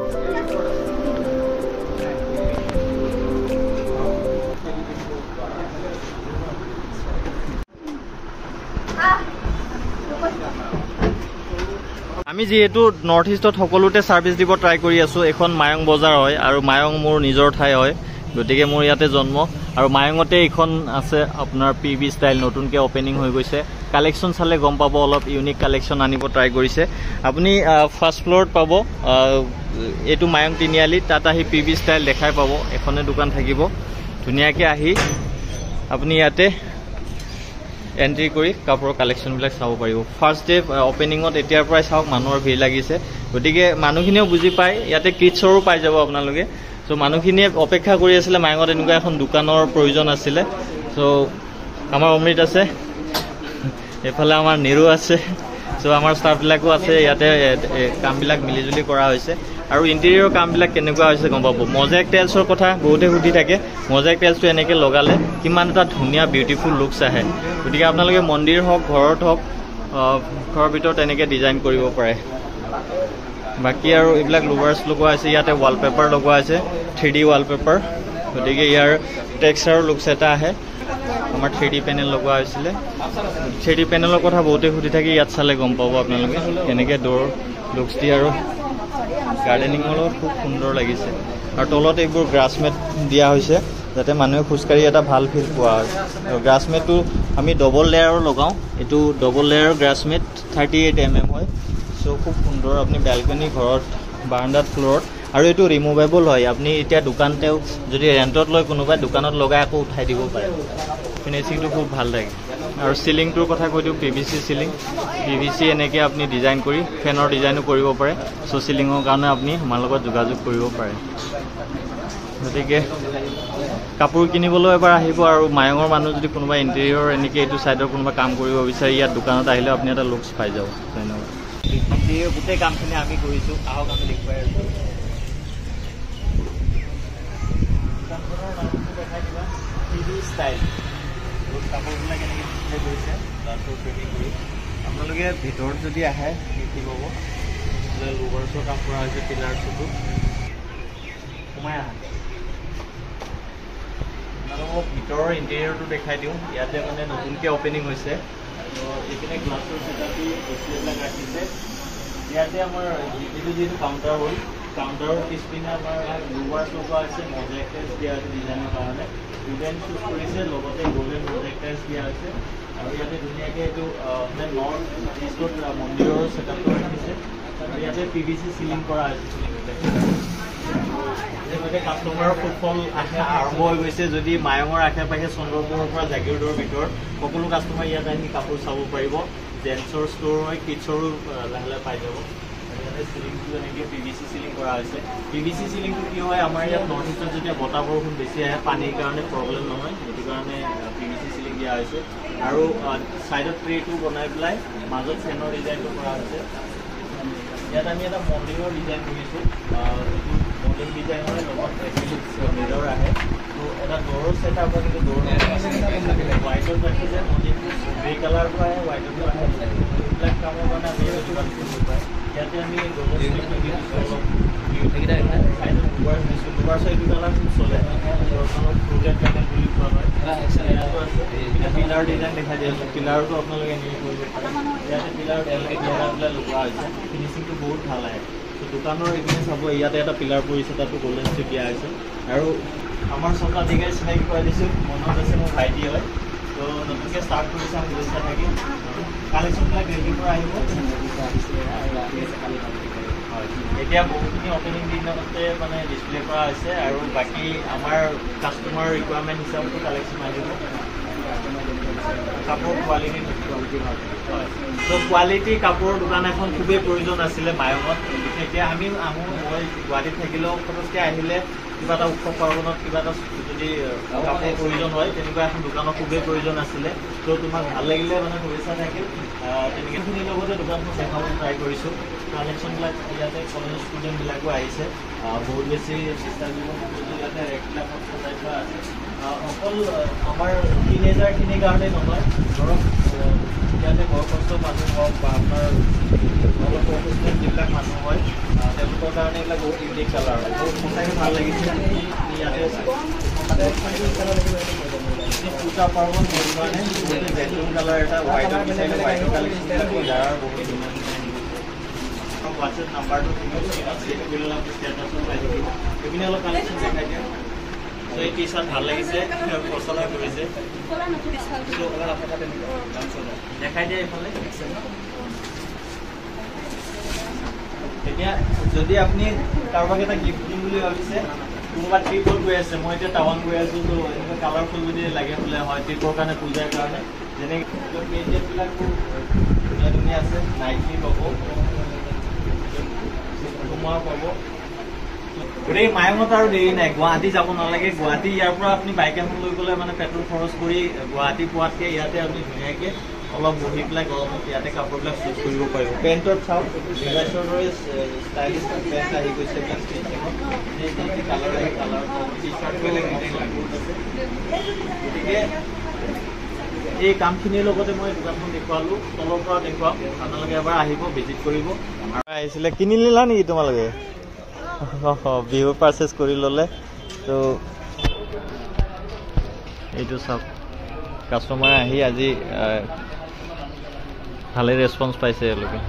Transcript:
আমি যেহেতু নৰ্থ ইষ্টত সকলোতে সাৰ্ভিস দিব ট্ৰাই কৰি আছো। এখন মায়ং বজাৰ হয় আৰু মায়ং মোৰ নিজৰ ঠাই হয়, গতিকে মোৰ ইয়াতে জন্ম। আৰু মায়ঙতে এখন আছে আপোনাৰ পিবি ষ্টাইল, নতুনকৈ অপেনিং হৈ গৈছে। কালেকশ্যন চালে গম পাব, অলপ ইউনিক কালেকশ্যন আনিব ট্ৰাই কৰিছে। আপুনি ফাৰ্ষ্ট ফ্ল'ৰত পাব এইটো মায়ং তিনিআলি, তাত আহি পিবি ষ্টাইল দেখাই পাব, এখনে দোকান থাকিব। ধুনীয়াকৈ আহি আপুনি ইয়াতে এন্ট্ৰি কৰি কাপোৰৰ কালেকশ্যনবিলাক চাব পাৰিব। ফাৰ্ষ্ট ডে অপেনিঙত এতিয়াৰ পৰাই চাওক, মানুহৰ ভিৰ লাগিছে। গতিকে মানুহখিনিয়েও বুজি পায়, ইয়াতে কিডছৰো পাই যাব আপোনালোকে। চ' মানুহখিনিয়ে অপেক্ষা কৰি আছিলে, মায়ঙত এনেকুৱা এখন দোকানৰ প্ৰয়োজন আছিলে। চ' আমাৰ অমৃত আছে, এইফালে আমাৰ নিৰু আছে, চ' আমাৰ ষ্টাফবিলাকো আছে। ইয়াতে কামবিলাক মিলিজুলি কৰা হৈছে আৰু ইণ্টেৰিয়ৰ কামবিলাক কেনেকুৱা হৈছে গম পাব। মজাইক টাইলছৰ কথা বহুতে সুধি থাকে। মজাইক টাইলছটো এনেকৈ লগালে কিমান এটা ধুনীয়া বিউটিফুল লুকছ আহে। গতিকে আপোনালোকে মন্দিৰ হওক, ঘৰত হওক, ঘৰৰ ভিতৰত এনেকৈ ডিজাইন কৰিব পাৰে। বাকী আৰু এইবিলাক লুভাৰ্ছ লগোৱা আছে, ইয়াতে ৱালপেপাৰ লগোৱা আছে, 3D ৱালপেপাৰ। গতিকে ইয়াৰ টেক্সচাৰৰ লুকছ এটা আহে। আমাৰ 3D পেনেল লগোৱা হৈছিলে। 3D পেনেলৰ কথা বহুতে সুধি থাকে, ইয়াত চালে গম পাব আপোনালোকে এনেকৈ ডোৰ লুকছ দি। আৰু গাৰ্ডেনিঙৰ লগত খুব সুন্দৰ লাগিছে। আৰু তলত এইবোৰ গ্ৰাছমেট দিয়া হৈছে, যাতে মানুহে খোজকাঢ়ি এটা ভাল ফিল পোৱা হয়। আৰু গ্ৰাছমেটটো আমি ডবল লেয়াৰৰ লগাওঁ, এইটো ডবল লেয়াৰৰ গ্ৰাছমেট 38 mm হয়। চ' খুব সুন্দৰ, আপুনি বেলকনি, ঘৰত, বাৰাণ্ডাত, ফ্ল'ৰত। আৰু এইটো ৰিমুভেবল হয়। আপুনি এতিয়া দোকানতেও যদি ৰেণ্টত লয়, কোনোবাই দোকানত লগাই আকৌ উঠাই দিব পাৰে। ফিনিচিংটো খুব ভাল লাগে। আৰু চিলিংটোৰ কথা কৈ দিওঁ, PVC চিলিং। PVC এনেকৈ আপুনি ডিজাইন কৰি ফেনৰ ডিজাইনো কৰিব পাৰে। চ' চিলিঙৰ কাৰণে আপুনি আমাৰ লগত যোগাযোগ কৰিব পাৰে। গতিকে কাপোৰ কিনিবলৈ এবাৰ আহিব। আৰু মায়ঙৰ মানুহ যদি কোনোবা ইণ্টেৰিয়ৰ এনেকৈ এইটো ছাইডৰ কোনোবা কাম কৰিব বিচাৰে, ইয়াত দোকানত আহিলে আপুনি এটা লুকছ পাই যাব। ধন্যবাদ। গোটেই কামখিনি আমি কৰিছোঁ, আহক আমি দেখুৱাই আছোঁ। দোকানখনৰ নামটো দেখাই দিবা, পিবি ষ্টাইল। কাপোৰবিলাক এনেকৈ ডিছপ্লে কৰিছে, গ্লাছৰ ফিটিং কৰি। আপোনালোকে ভিতৰত যদি আহে দেখি পাব লুভাৰ্ছৰ কাম কৰা হৈছে, পিলাৰ্ছতো সোমাই আহে। আপোনালোকক ভিতৰৰ ইণ্টেৰিয়ৰটো দেখাই দিওঁ। ইয়াতে মানে নতুনকৈ অপেনিং হৈছে। এইপিনে গ্লাছৰ ছেটআপ দি ডিছপ্লেবিলাক ৰাখিছে। ইয়াতে আমাৰ যিটো কাউণ্টাৰ হ'ল, কাউণ্টাৰৰ পিছপিনে আমাৰ লুভাৰ্ছ লগোৱা হৈছে, মজাইক টাইলছ দিয়া হৈছে ডিজাইনৰ কাৰণে। ডিজাইন চুজ কৰিছে, লগতে গল্ডেন মজাইক টাইলছ দিয়া হৈছে। আৰু ইয়াতে ধুনীয়াকৈ এইটো মানে নৰ্থ ইষ্টত মন্দিৰৰ ছেটআপটো ৰাখিছে। আৰু ইয়াতে PVC চিলিং কৰা হৈছে। ইতিমধ্যে কাষ্টমাৰৰ ফুটফল আৰম্ভ হৈ গৈছে। যদি মায়ঙৰ আশে পাশে চন্দ্ৰপুৰৰ পৰা জাগিৰোডৰ ভিতৰত সকলো কাষ্টমাৰ ইয়াত আহি কাপোৰ চাব পাৰিব। জেন্টছৰ ষ্ট'ৰ হয়, কিডছৰো লাহে লাহে পাই যাব। ইয়াতে চিলিংটো এনেকৈ PVC চিলিং কৰা হৈছে। PVC চিলিংটো কি হয়, আমাৰ ইয়াত নৰ্থ ইষ্টত যেতিয়া বতাহ বৰষুণ বেছি আহে, পানীৰ কাৰণে প্ৰব্লেম নহয়, সেইটো কাৰণে PVC চিলিং দিয়া হৈছে। আৰু ছাইডত ট্ৰেটো বনাই পেলাই মাজত ফেনৰ ডিজাইনটো কৰা হৈছে। ইয়াত আমি এটা মন্দিৰৰ ডিজাইন কৰিছোঁ। মন্দিৰ ডিজাইনৰ লগত মিৰৰ আহে। ত' এটা ডোৰৰ ছেট আপ, কিন্তু ডোৰ হোৱাইটত ৰাখিছে। মন্দিৰটো গ্ৰে কালাৰটো আহে, হোৱাইটতো আহে। এইবিলাক কামৰ কাৰণে আমি ইয়াতে আমি লুভাৰ্ছ এইটো কালাৰ খুব চলে। ফ্ৰুটেড পেনেল বুলি কোৱা হয়। পিলাৰ ডিজাইন দেখাই দিয়া হৈছে। পিলাৰটো আপোনালোকে এনেকৈ কৰিব পাৰে। ইয়াতে পিলাৰত এনেকৈ পিলাৰবিলাক লগোৱা হৈছে। ফিনিচিংটো বহুত ভাল আহে। ত' দোকানৰ এইখিনি চাব, ইয়াতে এটা পিলাৰ পৰিছে, তাতো গল্ডেন ষ্টিক দিয়া হৈছে। আৰু আমাৰ স্বত্বাধিকাৰী চিনাকি কৰাই দিছোঁ, মনত আছে, মোৰ ভাইটি হয়। ত' নতুনকৈ ষ্টাৰ্ট কৰিছে, আমি ব্যৱস্থা থাকি কালেকশ্যনবিলাক ৰেডিৰ পৰা আহিব। হয়, এতিয়া বহুখিনি অপেনিং দিনতে মানে ডিছপ্লে কৰা হৈছে। আৰু বাকী আমাৰ কাষ্টমাৰ ৰিকুৱাৰমেণ্ট হিচাপতো কালেকশ্যন আহিব। কাপোৰ কোৱালিটি ভাল হয়। ত' কোৱালিটি কাপোৰৰ দোকান এখন খুবেই প্ৰয়োজন আছিলে মায়ঙত। এতিয়া আমি আহোঁ, মই গুৱাহাটীত থাকিলেও পটককৈ আহিলে কিবা এটা উৎসৱ পাৰ্বণত কিবা এটা যদি কাপোৰ প্ৰয়োজন হয়, তেনেকুৱা এখন দোকানৰ খুবেই প্ৰয়োজন আছিলে। ত' তোমাক ভাল লাগিলে মানে শুভেচ্ছা থাকিল। তেনেকৈখিনিৰ লগতে দোকানখন দেখাবলৈ ট্ৰাই কৰিছোঁ। কালেকশ্যনবিলাক ইয়াতে কলেজৰ ষ্টুডেণ্টবিলাকো আহিছে। বহুত বেছি চেষ্টা কৰিব ইয়াতে ৰেকবিলাকত সজাই থোৱা আছে। অকল আমাৰ টিনেজাৰখিনিৰ কাৰণেই নহয়, ধৰক ইয়াতে বয়সস্থ মানুহ হওক বা আপোনাৰ অলপ প্ৰফেচনেল যিবিলাক মানুহ হয় তেওঁলোকৰ কাৰণে এইবিলাক বহুত ইউনিক কালাৰ হয়। বহুত সঁচাকৈ ভাল লাগিছে। ইয়াতে পূজা পাৰ্বণ হোৱাৰ কাৰণে বহুতে জেটুন কালাৰ এটা হোৱাইটৰ বিচাৰিলে হোৱাইটৰ কালেকশ্যনবিলাক বজাৰৰ বহুত ধুনীয়া হোৱাটছএপ নাম্বাৰটো ষ্টেটাছত পাই থাকিব। এইপিনে অলপ কালেকশ্যন দেখাই দিয়া। চ' এই টি চাৰ্ট ভাল লাগিছে, পচন্দ কৰিছে। দেখাই দিয়া এইফালে। এতিয়া যদি আপুনি কাৰোবাক এটা গিফ্ট দিম বুলি ভাবিছে, কোনোবা ট্ৰিপত গৈ আছে, মই এতিয়া টাৱাং গৈ আছোঁ, ত' এনেকুৱা কালাৰফুল যদি লাগে বোলে হয় ট্ৰিপৰ কাৰণে পূজাৰ কাৰণে, যেনেকৈ পেইণ্টেডবিলাকো ধুনীয়া ধুনীয়া আছে। নাইকি পাব, কুমাৰ পাব। গোটেই মায়ঙত আৰু দেৰি নাই, গুৱাহাটী যাব নালাগে। গুৱাহাটী ইয়াৰ পৰা আপুনি বাইক এখন লৈ গ'লে মানে পেট্ৰল খৰচ কৰি গুৱাহাটী পোৱাতকৈ ইয়াতে আপুনি ধুনীয়াকৈ অলপ বহি পেলাই গৰমত ইয়াতে কাপোৰবিলাক চুজ কৰিব পাৰিব। পেণ্টত চাওক, ডিভাইচৰ দৰে ষ্টাইলিছ পেণ্ট আহি গৈছে এইবিলাক ষ্টিচিঙত। কালাৰ আহি কালাৰ টি চাৰ্ট বেলেগ বহুত আছে। গতিকে এই কামখিনিৰ লগতে মই দোকানখন দেখুৱালোঁ, তলৰ পৰা দেখুৱাম। আপোনালোকে এবাৰ আহিব, ভিজিট কৰিব। আৰু আহিছিলে কিনি লিলা নেকি তোমালোকে? বিহু পাৰ্চেছ কৰি ল'লে। তো এইটো চাওক, কাষ্টমাৰ আহি আজি ভালে ৰেছপন্স পাইছে এওঁলোকে।